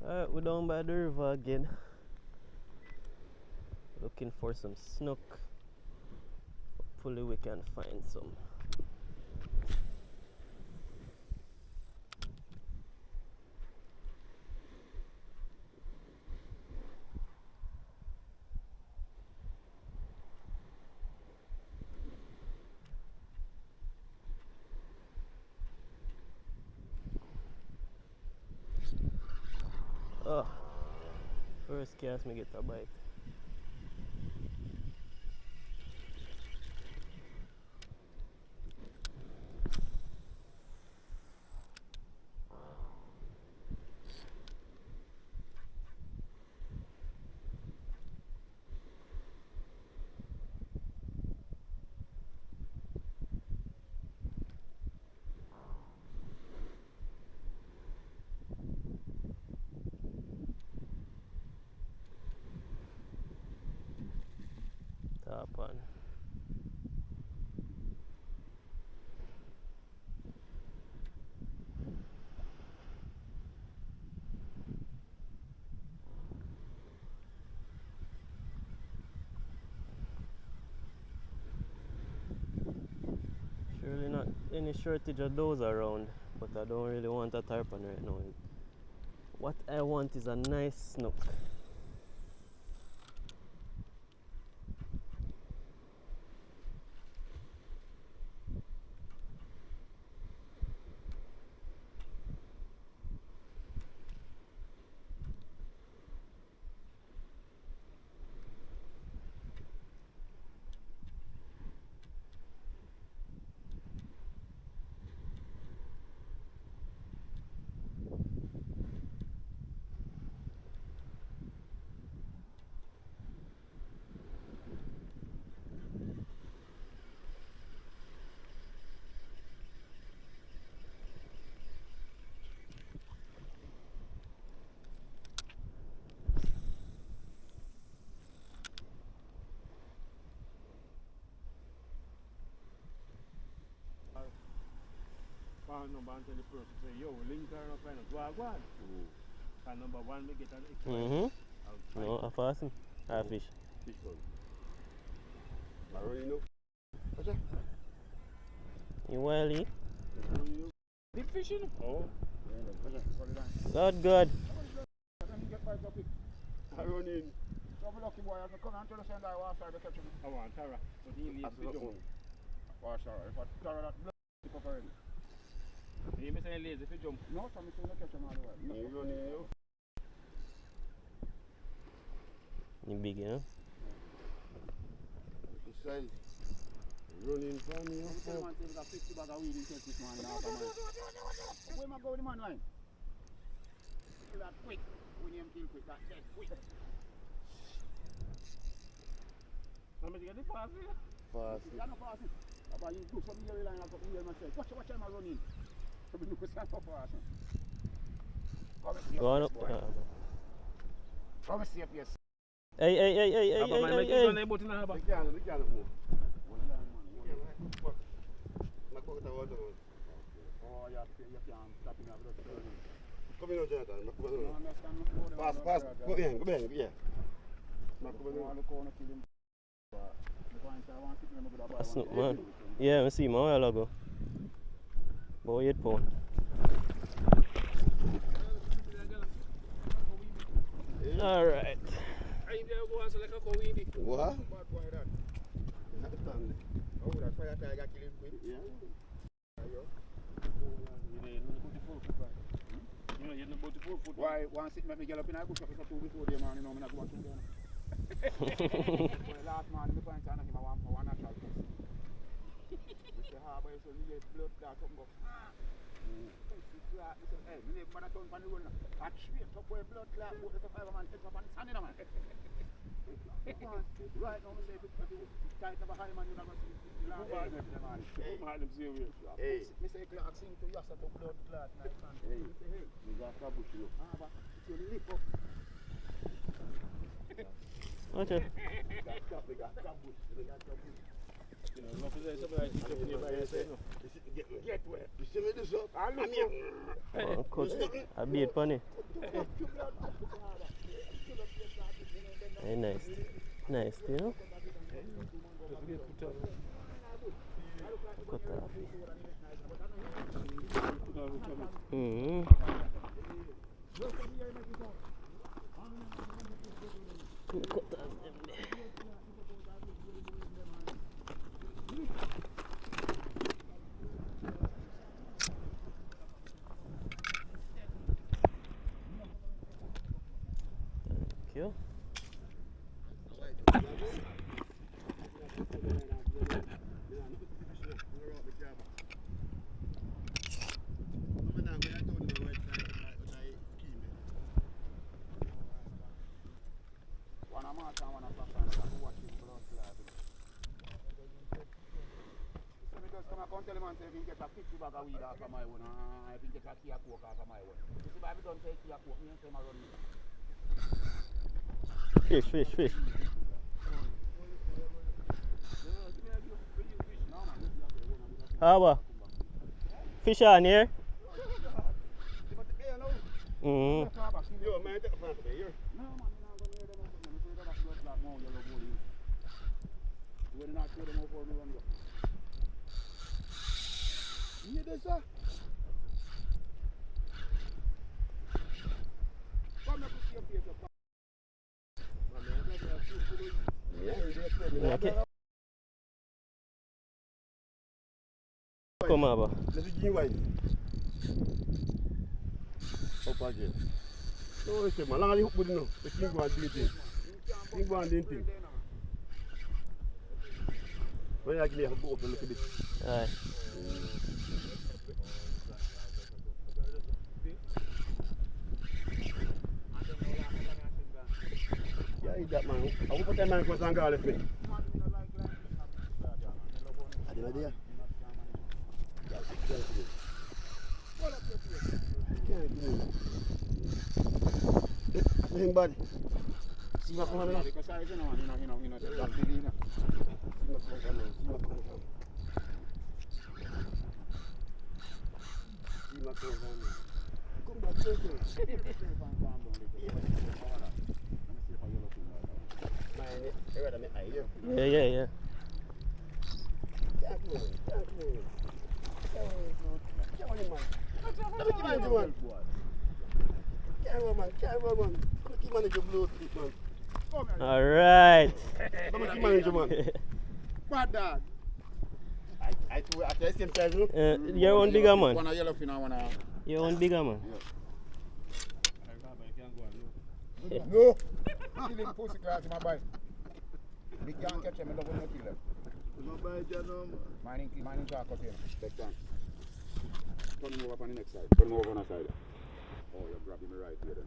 Alright, we're down by the river again. Looking for some snook. Hopefully we can find some. Oh, first cast me get a bite. Tarpon. Surely not any shortage of those around, but I don't really want a tarpon right now. What I want is a nice snook. Phone number and tell the person, say, yo, link her up and go on. And number one, we get an extra. No, a fasten. A fish. Fish gun. I already know. What's that? You wily? Big fish in? Oh. Good, good. I run in. So I'm lucky boy, I come and tell the send I want to catch him. I want Tara, but he leaves the jump. Wash her. If I Tara that blood, keep up already. You may say lazy if you jump. No, so I'm saying catch him all the way. You run in, you. You big, you know? Size. Running from me. I'm telling man, say we got 50 bag of weed in this morning after man. Where am I going with the man line? Kill that quick. When you kill quick, that dead quick. How much you get the pass here? Pass it. You're not passing. But you do some year line, I've got year myself. Watch time I run in. So we do stand for passing. Go on up. Come and see if yes. Hey. You can't move. Oh, you can't stop in your blood. Come in, Jonathan. Pass. Go here. That's Snook, man. Yeah, I see him a while ago. About 8 pounds. Alright. What? Why one sit make me get up in a bush after 2 before the man, you know, I'm not going to do last man, the point I him I want natural test. With the harbour, so he get blood clot something go. Hey, we live man turn from the road now. I straight up where blood clot, but there's a 5 man take up on the sand in a man. Right now, I say, tight of a high man, you're not going to see the land. Hey, I say, clot sing to you, I say, blood clot. Hey, you got a bush, you know. But if you lip up. Okay. We got bush. Get where? You see me this up? Oh, cut a beat funny. Very nice. Nice, you know? Cut off. Cut off them there. Thank you. Fish. How fish on here? Mm-hmm. Okay. Come on, let's give wine. Up again. No, it's a man. Long as you put it now. The king go and do it. King go and do it. When I give you a go up a little bit. Aye. Yeah, eat that man. I will put that man for some garlic. I didn't idea. Nothing bad. See what comes on. Come back, Yeah. All right. Bad dog. I at the same time. Your own bigger man. One yellow fin and one. Your own bigger man. No. Kill him pussy class in my bite. We can't catch him. I don't want to kill him. Mining car cut him. Take time. Turn him over on the next side. Turn him over on the side. Oh, you're grabbing me right here then.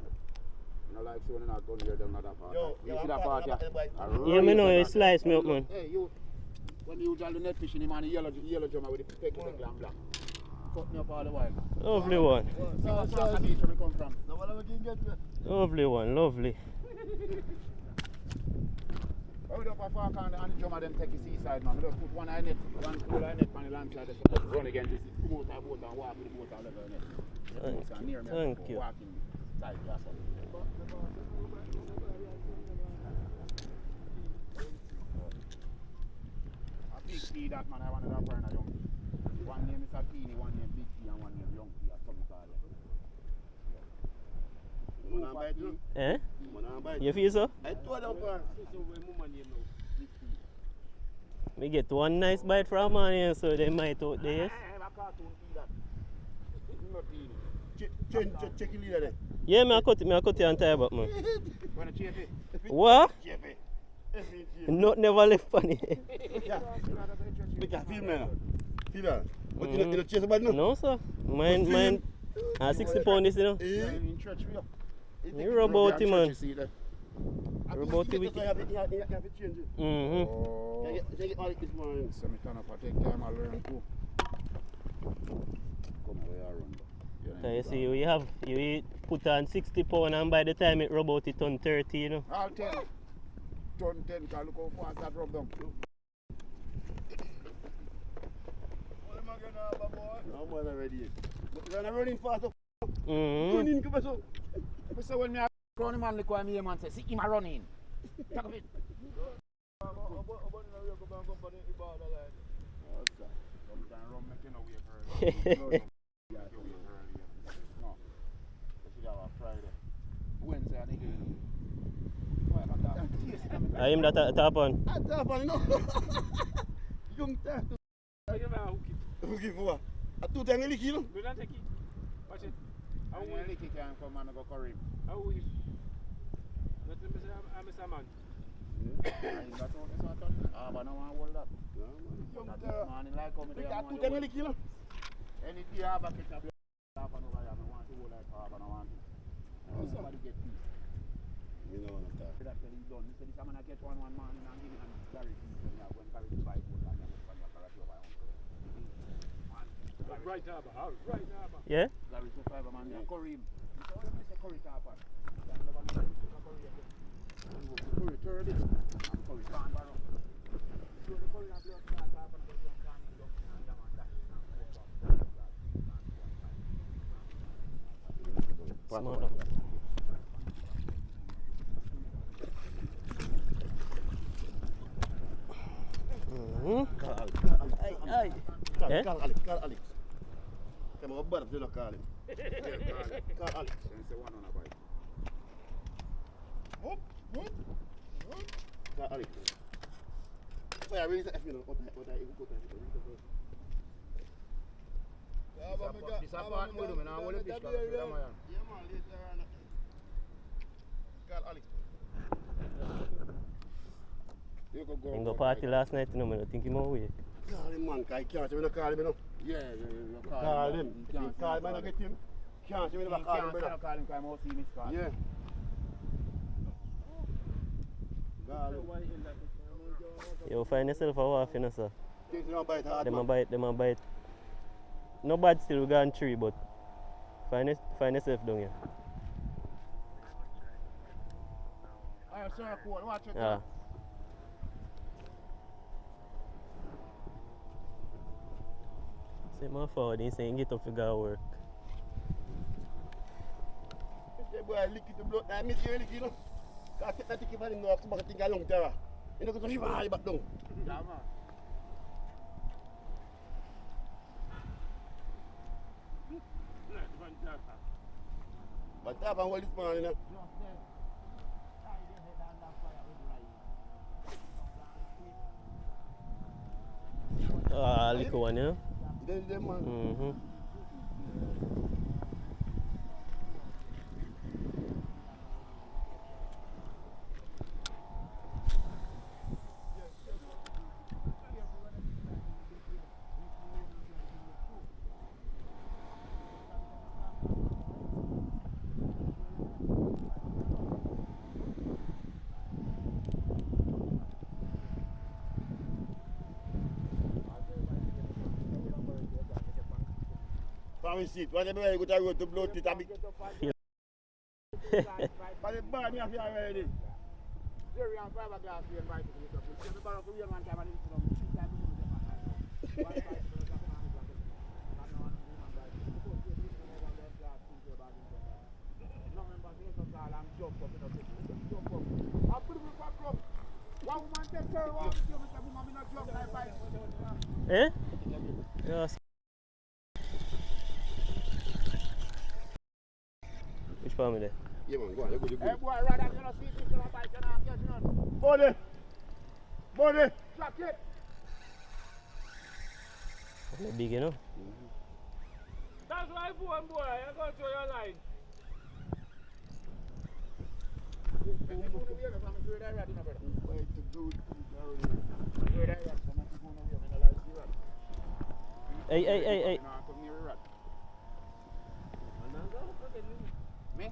You know, like showing that gun here down that part. You see that part here? Yeah, me know you slice me up, man. Hey, you. When you tell the net fishing him on the yellow drummer with the peg with the glam black. Cut me up all the while. Lovely one. So the beach where we come from. Lovely one, lovely. Hold up a fork and the drummer them take the seaside, man. We just put one eye net on the land side. Just run against this. Come out of the boat and walk with the boat all over the net. Thank you. Walking side, that's all. A big T that man, I wanted to burn a young. One name is a Teeny, one name Big T, and one name Young T, or something called it. Eh? You feel so? I told her. We get one nice bite from man here, so they might out there, yes? Check your leader there. Yeah, I cut it and tie back, man. What? Not never left funny. Make a feel, man. Feel that? But you don't chase about no? No, sir. Mine, 60 pounds, you know. You rub out him, man. Rub out him. You have to change it. Take it all this morning. So I turn up, I take time, I learn too. Come away, I run. So you see, you put on 60 pounds and by the time it rub out it on 30, you know. I'll 10. Turn 10, because look how fast that rub down. No man already. But you're running fast up. Mm-hmm. Running, come on. So when me crown him and look at me man say, see him a running. Talk of it. Wednesday and again. I am that Tarpon. Tarpon, no. Young Tarpon. Hook it for a 2 times lick, you know. Do not take it. Watch it. How will lick it can come and go curry him? How will you? That's a man. That's what I thought. Ah, but no one hold that. Young Tarpon. Like how me do that 2 times lick, you know. Any day I have a catch a Tarpon over here, I want to hold like Tarpon, I want to. Somebody get peace. You know what I'm talking about. That's what he's done. He said, this man catch one man and give him and Gary peace. When Gary to buy gold and then when you carry over Right now, right now. Yeah? Gary to 5 man, you curry him. So what do you say curry Tarpon? Curry turd it and curry can barrel. So the curry and blood Tarpon and blood can be done and the man dash and Smart up. Call Alex. Come on, but you don't call him. Call Alex. Say one on a bike. Call Alex. Wait, I really say, you know, what I this apart with him and I want to fish. Yeah, man, later on. Call Alex. You go party last night, you know, I don't think he's awake. Call him, man, because he can't even call him, you know. Yeah, call him. You call him and I get him. Can't even call him, brother. Call him because I won't see him call. Yeah. You find yourself a waff, you know, sir. Things don't bite hard, Them a bite. No bad still, we got on 3, but find yourself down here. Alright, sir, cool. Watch it. Yeah. Say my forward, he's saying get up to go work. Say boy, lick it to blood. I miss you, lick it, you know. Because I take that ticket for him now, come back and think a long terror. You know, because you want to back down. Yeah, man. But Tarpon hold this man, you know. Ah, little one, yeah? Then them man. Mm-hmm. Family seat, whenever you go to the road to blow it a bit. But the bar, me have here already. Jerry and fiberglass, we invite you to the top. The bar of the real one time and Eh? Yes. Which family there? yeah, man, go on, you're good, you're good. Hey, boy, rather you not see this, you not bite, you not catch none. Body! Body! Track it. They're big, you know? That's why phone boy, you go through your line. Hey. Me?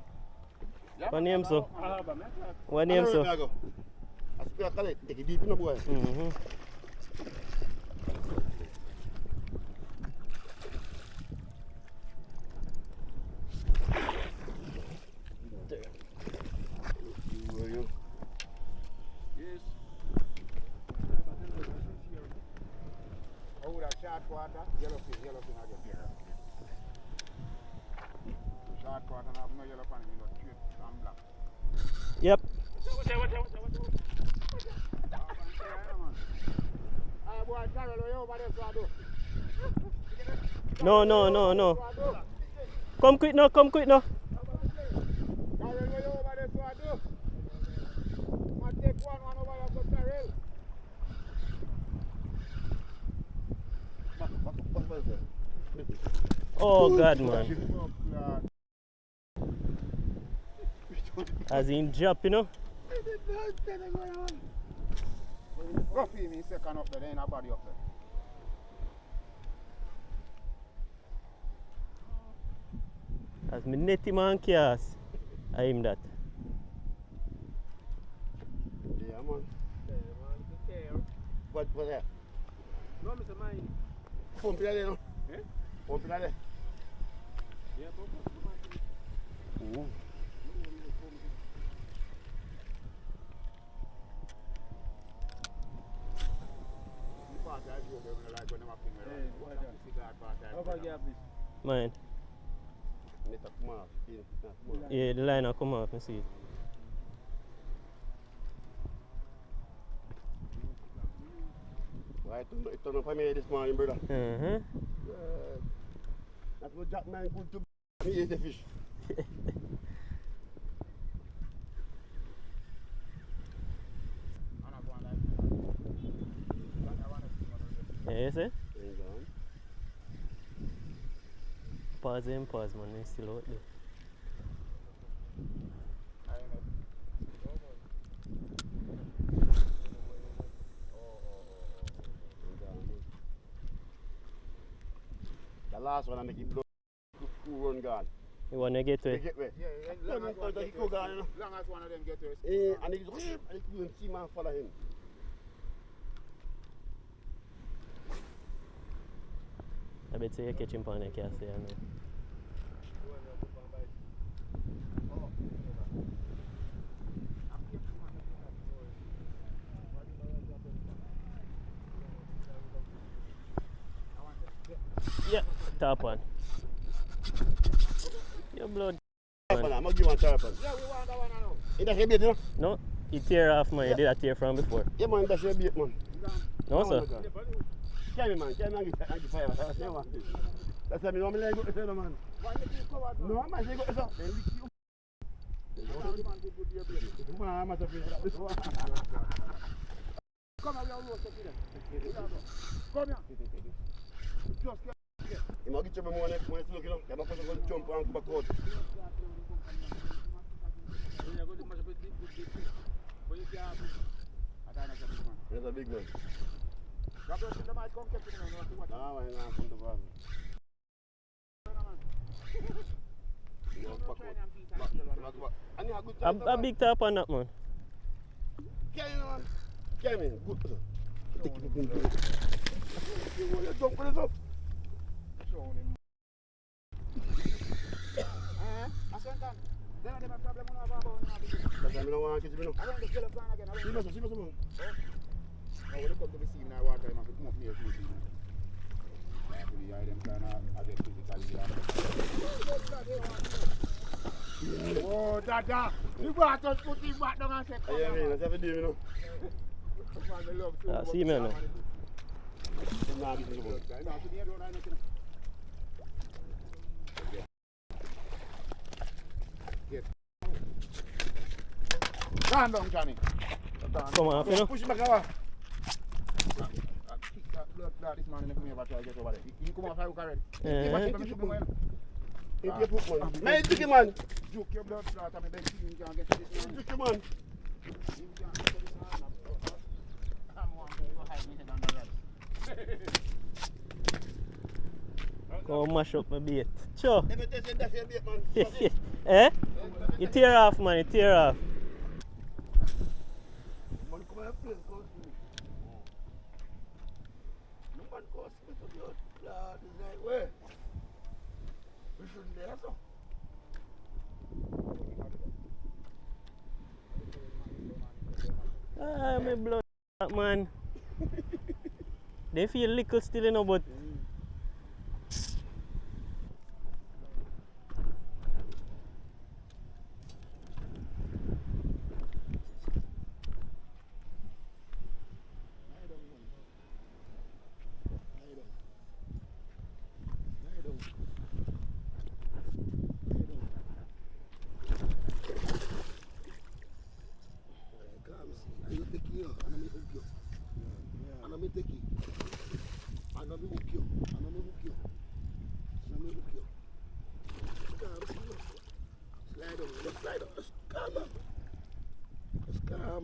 What name, so? What name, so? I speak a collect, take it deep in the boy. Mm-hmm. Yes. Oh, that short water, yellow fish. Yep. Watch out. Alright, boy, Carol, where you over there, so I do? No. Come quick now. Carol, where you over there, so I do? I take one over there for Carol. Oh God, man. As in drop, you know. Go feed me second up there, there ain't a body up there. As me netty man cast, I am that. Yeah, man. What that? No, Mr. Mine. Pump it there, no? Eh? Pump it there. Yeah, Ooh. Mine. Net a come off. Yeah, the line will come off, I see it. Right, it turned up for me this morning, brother. Uh-huh. That's what Jack man good to me eat the fish. Yeah, you see? Ain't gone. Pause, man, it's still out there. The last one I make it blow. Who run gone? You want to get to They it? get where? Yeah, Long as one he go gone, you know. Long as one of them get to it. And he you can see man follow him. I bet you catch him on the cast there, man. Yeah, Tarpon. Your blood. Tarpon, I'm going to give one Tarpon. Yeah, we want that one now. Is that your bait, you know? No, you tear off, man. You did that tear from before. Yeah, man, that's your bait, man. No, sir. Carry me, man. Carry me and give fire. That's what I want. That's why I know my leg go to the man. Why you keep covered, man? No, man, they go to the man. They lick you. Man, I'm not afraid of that. Come here, we'll roast it to them. Come here. Just get here. You might get your money when it's looking, you know. You're not going to jump and come back out. There's a big man. Grab your the mic, come catch him now. See what? Nah, man, I'm from the bottom. You know, back out. And you have good time. A big Tarpon, that man. Carry me, man. Carry me. Good. Take it to the you want to jump for this up? I sent them. Then I have a problem when I have about That's why I don't want to catch you, you know. I want to get a plan again. See, man. Now, when you come to the scene now, water, you have to come up near to the scene. Actually, I them kind of get physically. Oh, Dada! You got to put him back down and say, come Yeah, man, that's every day, you know. See me now. Nah, this is the boat. Calm down, Johnny. Come on, you know. Push him back now. This man in the community about to get over there. You come outside already. If you put man. Man, take him, man. Juke your blood clot and then you can get to this man. Take him, man. You can't get to this man. I'm one to go hide me head on the right. Go mash up my bait. Sure. Let me tell you, that's your bait, man. Eh? You tear off, man. You tear off. Man, come here, please. Go see me. No man, go see me to the blood. Is that where? We shouldn't there, so. Ah, my blood, man. They feel little still, you know, but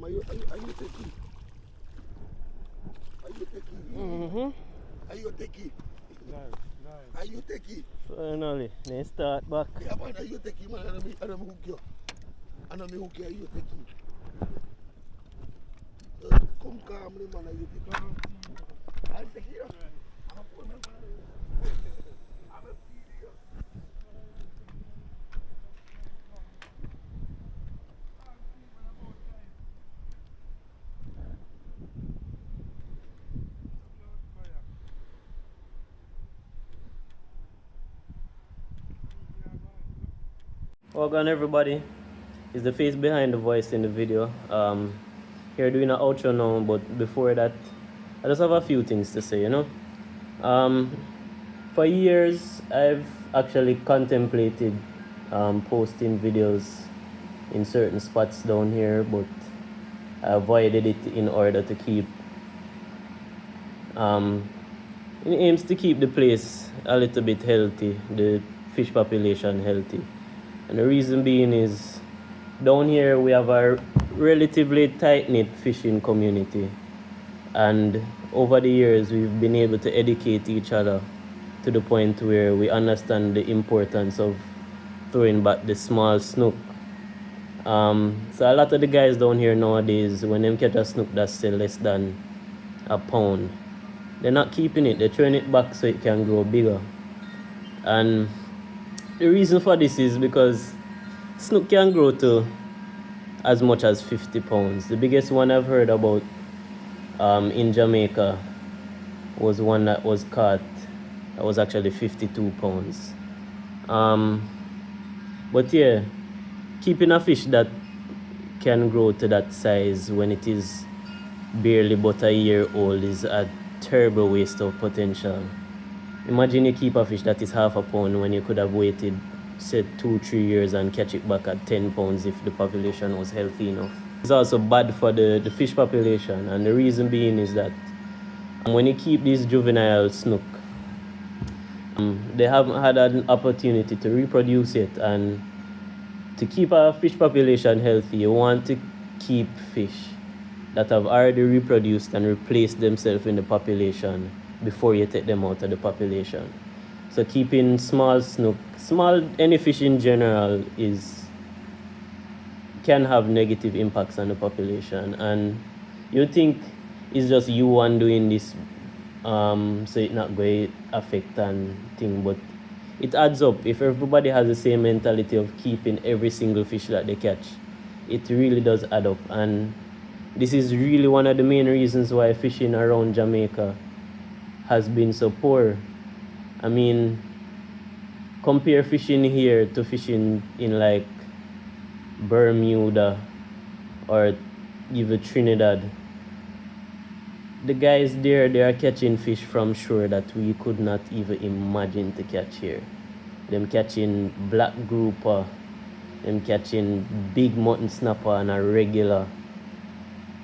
are you taking? Are you taking? Mm-hmm. Are you taking? Nice. Are you taking? Finally, let's start back. Yeah, man, are you taking, man? I don't hook you. I don't hook you, are you taking? Come calmly, man, are you taking? I'll take you. I'm a poor man. I'm a feeder. Welcome everybody. Is the face behind the voice in the video. Here doing an outro now, but before that, I just have a few things to say, you know. For years, I've actually contemplated posting videos in certain spots down here, but I avoided it in order to keep it aims to keep the place a little bit healthy, the fish population healthy. And the reason being is down here we have a relatively tight-knit fishing community, and over the years we've been able to educate each other to the point where we understand the importance of throwing back the small snook. So a lot of the guys down here nowadays, when they catch a snook that's still less than a pound, they're not keeping it, they're throwing it back so it can grow bigger. And the reason for this is because snook can grow to as much as 50 pounds. The biggest one I've heard about in Jamaica was one that was caught that was actually 52 pounds. But yeah, keeping a fish that can grow to that size when it is barely but a year old is a terrible waste of potential. Imagine you keep a fish that is half a pound when you could have waited, say, 2-3 years and catch it back at 10 pounds if the population was healthy enough. It's also bad for the fish population, and the reason being is that when you keep these juvenile snook, they haven't had an opportunity to reproduce it, and to keep a fish population healthy, you want to keep fish that have already reproduced and replaced themselves in the population before you take them out of the population. So keeping small snook, any fish in general, can have negative impacts on the population. And you think it's just you one doing this, so it's not going to affect and thing, but it adds up. If everybody has the same mentality of keeping every single fish that they catch, it really does add up. And this is really one of the main reasons why fishing around Jamaica has been so poor. I mean, compare fishing here to fishing in like Bermuda or even Trinidad. The guys there, they are catching fish from shore that we could not even imagine to catch here. Them catching black grouper, them catching big mutton snapper on a regular.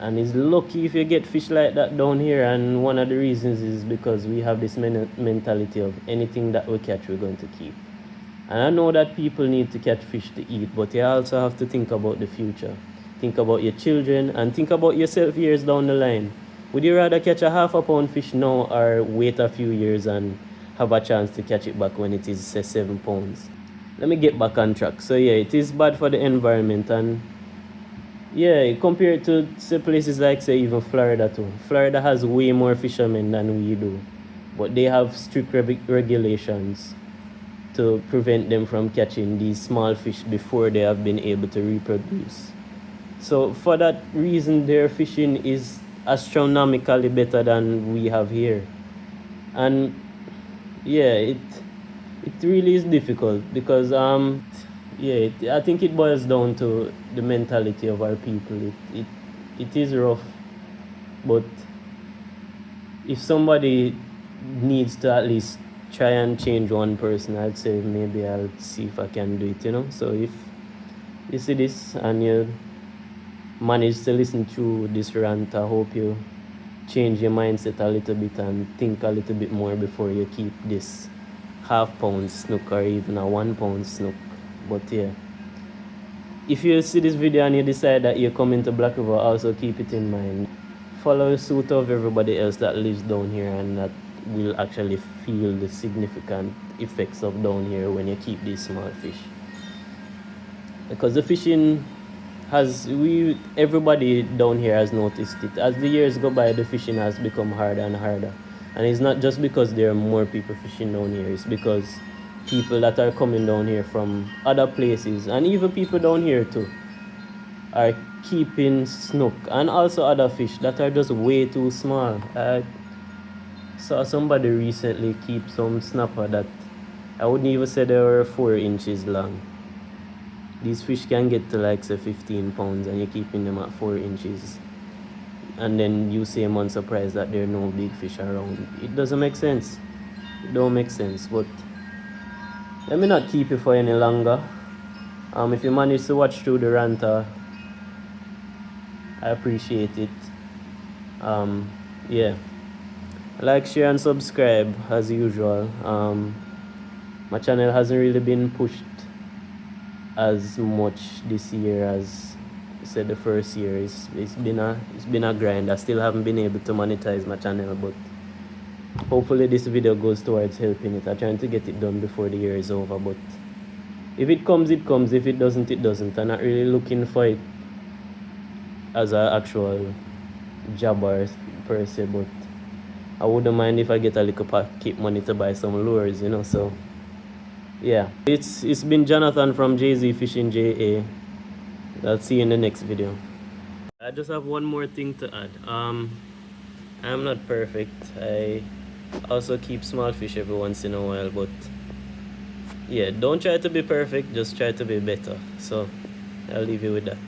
And it's lucky if you get fish like that down here, and one of the reasons is because we have this mentality of anything that we catch we're going to keep. And I know that people need to catch fish to eat, but you also have to think about the future. Think about your children and think about yourself years down the line. Would you rather catch a half a pound fish now or wait a few years and have a chance to catch it back when it is, say, 7 pounds? Let me get back on track. So yeah, it is bad for the environment, and yeah, compared to, say, places like, say, even Florida too. Florida has way more fishermen than we do, but they have strict regulations to prevent them from catching these small fish before they have been able to reproduce. So for that reason, their fishing is astronomically better than we have here. And yeah, it really is difficult because I think it boils down to the mentality of our people. It is rough, but if somebody needs to at least try and change one person, I'd say maybe I'll see if I can do it, you know. So if you see this and you manage to listen to this rant, I hope you change your mindset a little bit and think a little bit more before you keep this half-pound snook or even a 1-pound snook. But yeah, if you see this video and you decide that you're coming to Black River, also keep it in mind. Follow suit of everybody else that lives down here and that will actually feel the significant effects of down here when you keep these small fish. Because the fishing everybody down here has noticed it. As the years go by, the fishing has become harder and harder. And it's not just because there are more people fishing down here, it's because people that are coming down here from other places, and even people down here too, are keeping snook and also other fish that are just way too small. I saw somebody recently keep some snapper that I wouldn't even say they were 4 inches long. These fish can get to like say 15 pounds and you're keeping them at 4 inches. And then you say I'm unsurprised that there are no big fish around. It doesn't make sense. It don't make sense. But let me not keep you for any longer. If you manage to watch through the rant, I appreciate it. Yeah. Like, share and subscribe as usual. My channel hasn't really been pushed as much this year as I said the first year. It's been a grind. I still haven't been able to monetize my channel, but hopefully this video goes towards helping it. I'm trying to get it done before the year is over, but if it comes, it comes. If it doesn't, it doesn't. I'm not really looking for it as an actual job or per se, but I wouldn't mind if I get a little pocket money to buy some lures, so yeah. It's been Jonathan from JZ Fishing JA. I'll see you in the next video. I just have one more thing to add. I'm not perfect. I also keep small fish every once in a while, but yeah, don't try to be perfect, just try to be better. So I'll leave you with that.